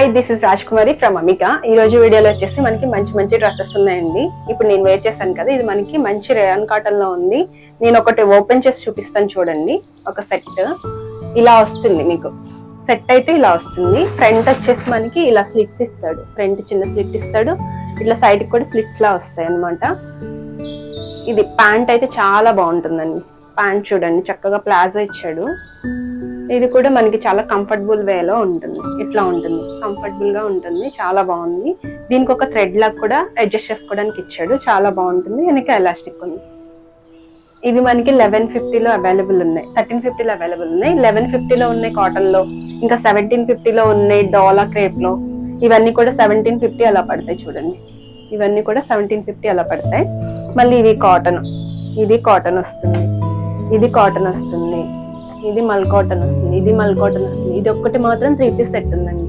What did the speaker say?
Hi, this is Raj Kumari from Amika. ఈ రోజు వీడియోలో వచ్చేసి మనకి మంచి మంచి డ్రెస్సెస్ ఉన్నాయండి. ఇప్పుడు నేను వేర్ చేశాను కదా, ఇది మనకి మంచి రేయాన్ కాటన్ లో ఉంది. నేను ఒకటి ఓపెన్ చేసి చూపిస్తాను చూడండి. ఒక సెట్ ఇలా వస్తుంది, మీకు సెట్ అయితే ఇలా వస్తుంది. ఫ్రంట్ వచ్చేసి మనకి ఇలా స్లిట్స్ ఇస్తాడు, ఫ్రంట్ చిన్న స్లిట్ ఇస్తాడు, ఇట్లా సైడ్ కూడా స్లిట్స్ లా వస్తాయి అనమాట. ఇది ప్యాంట్ అయితే చాలా బాగుంటుందండి. ప్యాంట్ చూడండి, చక్కగా ప్లాజో ఇచ్చాడు. ఇది కూడా మనకి చాలా కంఫర్టబుల్ వేలో ఉంటుంది. ఇట్లా ఉంటుంది, కంఫర్టబుల్ గా ఉంటుంది, చాలా బాగుంది. దీనికి ఒక థ్రెడ్ లాగా కూడా అడ్జస్ట్ చేసుకోవడానికి ఇచ్చాడు, చాలా బాగుంటుంది. వెనక ఎలాస్టిక్ ఉంది. ఇవి మనకి 1150లో అవైలబుల్ ఉన్నాయి, 1350లో అవైలబుల్ ఉన్నాయి, 1150లో ఉన్నాయి కాటన్ లో, ఇంకా 1750లో ఉన్నాయి డోలా క్రేప్ లో. ఇవన్నీ కూడా 1750 అలా పడతాయి చూడండి. ఇవన్నీ కూడా 1750 అలా పడతాయి. మళ్ళీ ఇవి కాటన్, ఇది కాటన్ వస్తుంది, ఇది కాటన్ వస్తుంది, ఇది మల్ కాటన్ వస్తుంది, ఇది మల్ కాటన్ వస్తుంది. ఇది ఒక్కటి మాత్రం 3 పీస్ సెట్ ఉందండి.